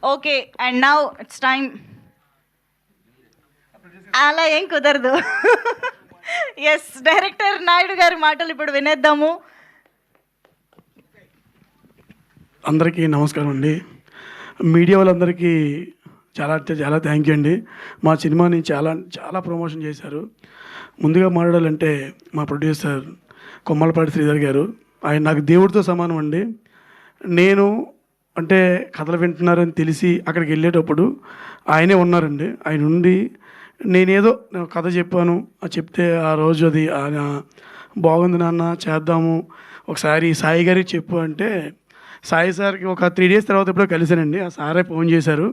Okay, and now it's time. అలా ఏం కుదరదు. ఎస్, డైరెక్టర్ నాయుడు గారి మాటలు ఇప్పుడు వినేద్దాము. అందరికీ నమస్కారం అండి. మీడియా వాళ్ళందరికీ చాలా అంటే చాలా థ్యాంక్ యూ అండి. మా సినిమాని చాలా చాలా ప్రమోషన్ చేశారు. ముందుగా మాట్లాడాలంటే మా ప్రొడ్యూసర్ కొమ్మలపాటి శ్రీధర్ గారు, ఆయన నాకు దేవుడితో సమానం అండి. నేను అంటే కథలు వింటున్నారని తెలిసి అక్కడికి వెళ్ళేటప్పుడు ఆయనే ఉన్నారండి. ఆయన ఉండి నేనేదో కథ చెప్పాను, చెప్తే ఆ రోజు అది ఆయన బాగుంది నాన్న చేద్దాము, ఒకసారి సాయి గారికి చెప్పు అంటే సాయి సార్కి ఒక 3 days తర్వాత ఎప్పుడో కలిశానండి. ఆ సారే ఫోన్ చేశారు.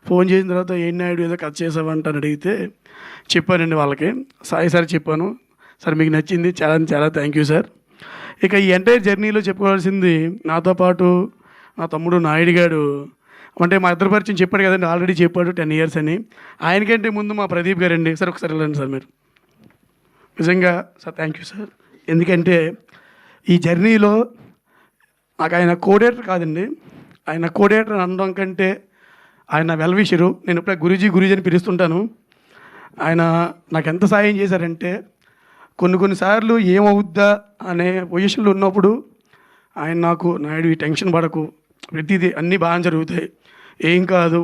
ఫోన్ చేసిన తర్వాత ఏం నాయుడు ఏదో కథ చేసావంట అని అడిగితే చెప్పానండి వాళ్ళకి. సాయి సార్ చెప్పాను, సార్ మీకు నచ్చింది, చాలా చాలా థ్యాంక్ యూ సార్. ఇక ఈ ఎంటైర్ జర్నీలో చెప్పుకోవాల్సింది, నాతో పాటు నా తమ్ముడు నాయుడు గారు, అంటే మా ఇద్దరు పరిచయం చెప్పాడు కదండి, ఆల్రెడీ చెప్పాడు 10 years అని. ఆయనకంటే ముందు మా ప్రదీప్ గారండి. సార్ ఒకసారి వెళ్ళండి సార్ మీరు. నిజంగా సార్ థ్యాంక్ యూ సార్. ఎందుకంటే ఈ జర్నీలో నాకు ఆయన కోడేటర్ కాదండి, ఆయన కోడేటర్ అనడం కంటే ఆయన వెల్విషరు. నేను ఇప్పుడే గురూజీ గురూజీ అని పిలుస్తుంటాను. ఆయన నాకు ఎంత సాయం చేశారంటే, కొన్నిసార్లు ఏమవుద్దా అనే పొజిషన్లో ఉన్నప్పుడు ఆయన నాకు, నాయుడు ఈ టెన్షన్ పడకు, ప్రతిదీ అన్నీ బాగా జరుగుతాయి, ఏం కాదు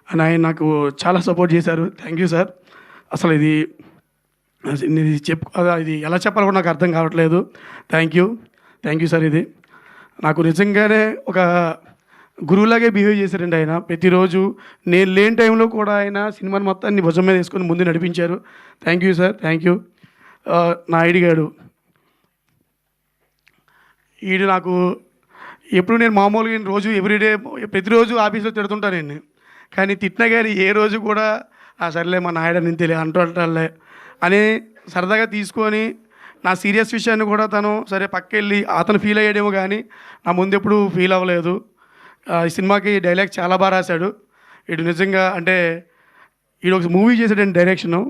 అని ఆయన నాకు చాలా సపోర్ట్ చేశారు. Thank you sir. అసలు ఇది ఇది ఎలా చెప్పాలో కూడా నాకు అర్థం కావట్లేదు. Thank you sir. ఇది నాకు నిజంగానే ఒక గురువులాగే బిహేవ్ చేశారండి ఆయన. ప్రతిరోజు నేను లేని టైంలో కూడా ఆయన సినిమాని మొత్తాన్ని భుజం మీద వేసుకొని ముందు నడిపించారు. Thank you sir, thank you. Naidu గారు, ఈడు నాకు ఎప్పుడు, నేను మామూలుగా రోజు ఎవ్రీడే ప్రతిరోజు ఆఫీస్లో తిడుతుంటానండి, కానీ తిట్టినా కానీ ఏ రోజు కూడా సర్లే మా నాయుడు నేను తెలియ అంటాలే అని సరదాగా తీసుకొని, నా సీరియస్ విషయాన్ని కూడా తను సరే పక్కెళ్ళి అతను ఫీల్ అయ్యాడేమో కానీ నా ముందు ఎప్పుడు ఫీల్ అవ్వలేదు. ఈ సినిమాకి డైలాగ్ చాలా బాగా రాశాడు. ఇటు నిజంగా అంటే ఈడు ఒక మూవీ చేసాడండి, డైరెక్షను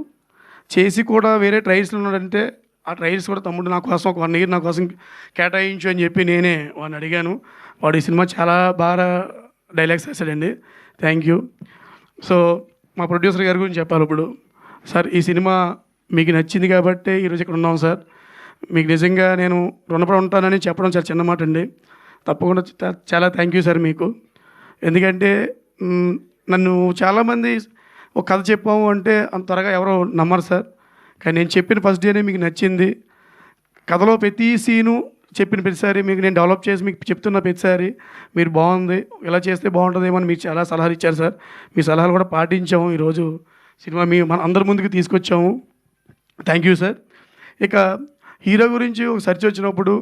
చేసి కూడా వేరే ట్రైల్స్లో ఉన్నాడంటే, ఆ ట్రైల్స్ కూడా తమ్ముడు నా కోసం ఒక 1 year నా కోసం కేటాయించు అని చెప్పి నేనే వాడిని అడిగాను. వాడు ఈ సినిమా చాలా బాగా డైలాగ్స్ రాశాడండి. Thank you. సో మా ప్రొడ్యూసర్ గారి గురించి చెప్పాలి ఇప్పుడు. సార్, ఈ సినిమా మీకు నచ్చింది కాబట్టి ఈరోజు ఇక్కడ ఉన్నాం సార్. మీకు నిజంగా నేను రుణపడి ఉంటానని చెప్పడం చాలా చిన్న మాట అండి. తప్పకుండా చాలా థ్యాంక్ యూ సార్ మీకు. ఎందుకంటే నన్ను చాలామంది ఒక కథ చెప్పాము అంటే అంత త్వరగా ఎవరో నమ్మరు సార్, కానీ నేను చెప్పిన ఫస్ట్ డేనే మీకు నచ్చింది. కథలో ప్రతి సీను చెప్పిన ప్రతిసారి మీకు నేను డెవలప్ చేసి మీకు చెప్తున్న ప్రతిసారి మీరు బాగుంది, ఇలా చేస్తే బాగుంటుందేమో అని మీకు చాలా సలహాలు ఇచ్చారు సార్. మీ సలహాలు కూడా పాటించాము. ఈరోజు సినిమా మన అందరి ముందుకు తీసుకొచ్చాము. Thank you sir. ఇక హీరో గురించి ఒక సెర్చ్ వచ్చినప్పుడు,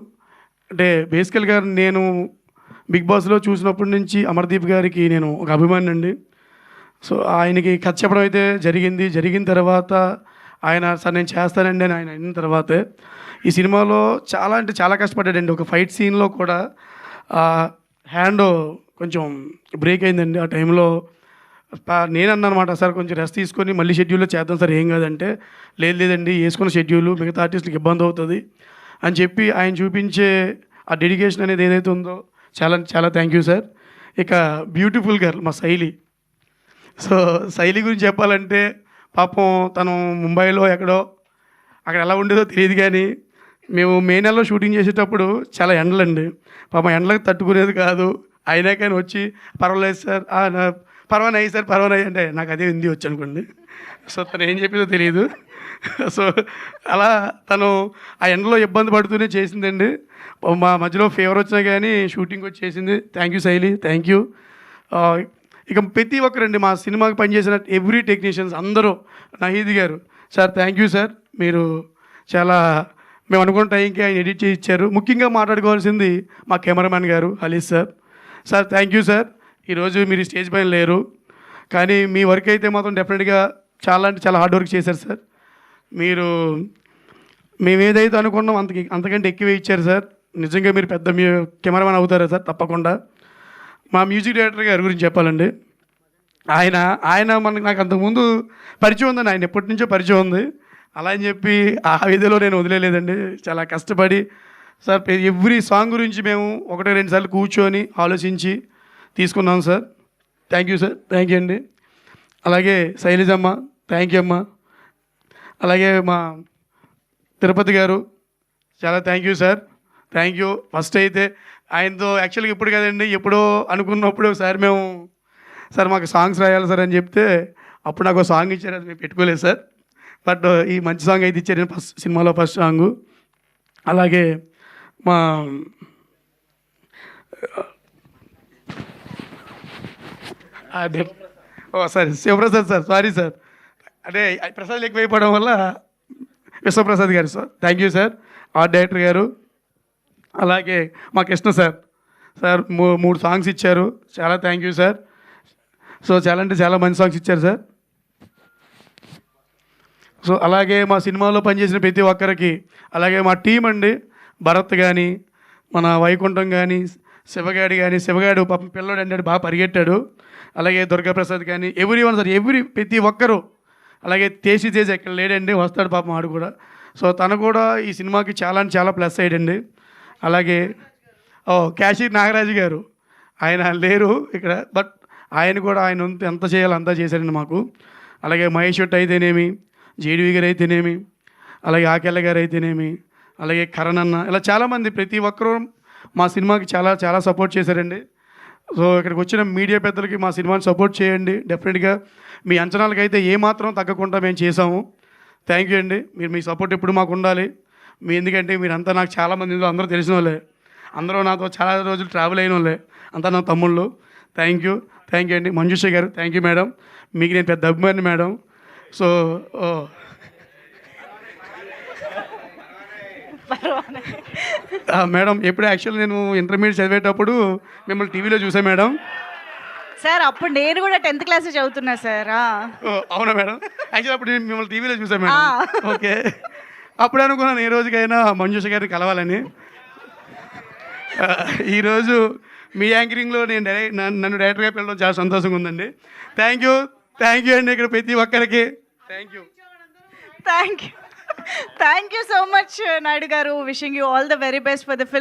అంటే బేసికల్గా నేను బిగ్ బాస్లో చూసినప్పటి నుంచి అమర్దీప్ గారికి నేను ఒక అభిమాని అండి. సో ఆయనకి కథ చెప్పడం అయితే జరిగిన తర్వాత ఆయన సార్ నేను చేస్తానండి అని ఆయన అయిన తర్వాతే ఈ సినిమాలో చాలా అంటే చాలా కష్టపడ్డాడండి. ఒక ఫైట్ సీన్లో కూడా హ్యాండ్ కొంచెం బ్రేక్ అయిందండి. ఆ టైంలో నేను అన్నమాట, సార్ కొంచెం రెస్ట్ తీసుకొని మళ్ళీ షెడ్యూల్లో చేద్దాం సార్, ఏం కాదంటే లేదండి వేసుకున్న షెడ్యూల్ మిగతా ఆర్టిస్టులకు ఇబ్బంది అవుతుంది అని చెప్పి ఆయన చూపించే ఆ డెడికేషన్ అనేది ఏదైతే ఉందో చాలా చాలా థ్యాంక్ యూ సార్. ఇక బ్యూటిఫుల్ గర్ల్ మా శైలి. సో శైలి గురించి చెప్పాలంటే, పాపం తను ముంబైలో ఎక్కడో అక్కడ ఎలా ఉండేదో తెలియదు, కానీ మేము మే నెలలో షూటింగ్ చేసేటప్పుడు చాలా ఎండలండి. పాపం ఎండలకు తట్టుకునేది కాదు. అయినా కానీ వచ్చి పర్వాలేదు సార్, పర్వాలేదు సార్ పర్వాలేదు అంటే నాకు అదే హిందీ వచ్చి అనుకోండి. సో తను ఏం చెప్పిందో తెలియదు. సో అలా తను ఆ ఎండలో ఇబ్బంది పడుతూనే చేసిందండి. మా మధ్యలో ఫీవర్ వచ్చినా కానీ షూటింగ్ వచ్చి చేసింది. థ్యాంక్ యూ శైలి, థ్యాంక్ యూ. ఇక ప్రతి ఒక్కరండి మా సినిమాకి పనిచేసిన ఎవ్రీ టెక్నీషియన్స్ అందరూ, నహీద్ గారు సార్ థ్యాంక్ యూ సార్. మీరు చాలా మేము అనుకున్న టైంకి ఆయన ఎడిట్ చేసి ఇచ్చారు. ముఖ్యంగా మాట్లాడుకోవాల్సింది మా కెమెరామ్యాన్ గారు హలీస్ sir. Sir thank you sir. ఈరోజు మీరు స్టేజ్ పైన లేరు, కానీ మీ వర్క్ అయితే మాత్రం డెఫినెట్గా చాలా అంటే చాలా హార్డ్ వర్క్ చేశారు సార్. మీరు మేము ఏదైతే అనుకున్నాం అంతకంటే ఎక్కువే ఇచ్చారు సార్. నిజంగా మీరు పెద్ద కెమెరామ్యాన్ అవుతారా సార్? తప్పకుండా. మా మ్యూజిక్ డైరెక్టర్ గారి గురించి చెప్పాలండి. ఆయన నాకు అంతకుముందు పరిచయం ఉందండి, ఆయన ఎప్పటి నుంచో పరిచయం ఉంది. అలా అని చెప్పి ఆ విధిలో నేను వదిలేదండి. చాలా కష్టపడి సార్ ఎవ్రీ సాంగ్ గురించి మేము 1-2 సార్లు కూర్చొని ఆలోచించి తీసుకున్నాం sir. Thank you sir, thank you అండి. అలాగే శైలజమ్మ, థ్యాంక్ యూ అమ్మ. అలాగే మా తిరుపతి గారు, చాలా thank you sir, thank you. First అయితే ఆయనతో యాక్చువల్గా ఇప్పుడు కదండి, ఎప్పుడో అనుకున్నప్పుడు ఒకసారి మేము సార్ మాకు సాంగ్స్ రాయాలి సార్ అని చెప్తే అప్పుడు నాకు ఒక సాంగ్ ఇచ్చారు, అది మేము పెట్టుకోలేదు సార్. బట్ ఈ మంచి సాంగ్ అయితే ఇచ్చారు ఫస్ట్ సినిమాలో ఫస్ట్ సాంగు. అలాగే మా sorry Shivaprasad sir, sorry sir, అంటే ప్రసాద్ ఎక్కువైపోవడం వల్ల విశ్వప్రసాద్ గారు sir, thank you sir, art director గారు. అలాగే మా కృష్ణ సార్, సార్ 3 సాంగ్స్ ఇచ్చారు, చాలా థ్యాంక్ యూ సార్. సో చాలా అంటే చాలా మంచి సాంగ్స్ ఇచ్చారు సార్. సో అలాగే మా సినిమాలో పనిచేసిన ప్రతి ఒక్కరికి, అలాగే మా టీం అండి, భరత్ కానీ, మన వైకుంఠం కానీ, శివగాడు పాపం పిల్లోడు అంటే బాగా పరిగెట్టాడు. అలాగే దుర్గాప్రసాద్ కానీ, సార్ ప్రతి ఒక్కరు. అలాగే తేజ్ ఇక్కడ లేడండి, వస్తాడు పాపం ఆడు కూడా. సో తను కూడా ఈ సినిమాకి చాలా అంటే చాలా ప్లస్ అయ్యాడండి. అలాగే క్యాషియర్ నాగరాజు గారు, ఆయన లేరు ఇక్కడ, బట్ ఆయన కూడా ఆయన ఎంత చేయాలో అంతా చేశారండి మాకు. అలాగే మహేష్ భట్ అయితేనేమి, జేడీవి గారు అయితేనేమి, అలాగే ఆకెళ్ళ గారు అయితేనేమి, అలాగే కరణ్ అన్న, ఇలా చాలామంది ప్రతి ఒక్కరూ మా సినిమాకి చాలా చాలా సపోర్ట్ చేశారండి. సో ఇక్కడికి వచ్చిన మీడియా పెద్దలకి మా సినిమాని సపోర్ట్ చేయండి. డెఫినెట్గా మీ అంచనాలకైతే ఏమాత్రం తగ్గకుండా మేము చేసాము. థ్యాంక్ యూ అండి. మీ సపోర్ట్ ఎప్పుడు మాకు ఉండాలి. ఎందుకంటే మీరంతా నాకు చాలామందిలో అందరూ తెలిసిన వాళ్ళే, అందరూ నాతో చాలా రోజులు ట్రావెల్ అయిన వాళ్ళే, అంతా నా తమ్ముళ్ళు. థ్యాంక్ యూ అండి. మంజుష గారు, థ్యాంక్ యూ మేడం, మీకు నేను పెద్ద అభిమాని మేడం. సో మేడం, ఎప్పుడు యాక్చువల్ నేను ఇంటర్మీడియట్ చదివేటప్పుడు మిమ్మల్ని టీవీలో చూసాను మేడం. సార్ అప్పుడు నేను కూడా 10th క్లాస్ చదువుతున్నా సార్. అవునా మేడం? యాక్చువల్ అప్పుడు నేను మిమ్మల్ని టీవీలో చూసాను మేడం. ఓకే, అప్పుడు అనుకున్నాను ఏ రోజుకైనా మంజుష గారిని కలవాలని. ఈరోజు మీ యాంకరింగ్లో నన్ను డైరెక్టర్గా పిలవడం చాలా సంతోషంగా ఉందండి. థ్యాంక్ యూ అండి. ఇక్కడ ప్రతి ఒక్కరికి thank you so much Naidu గారు. Wishing you all the very best for the film.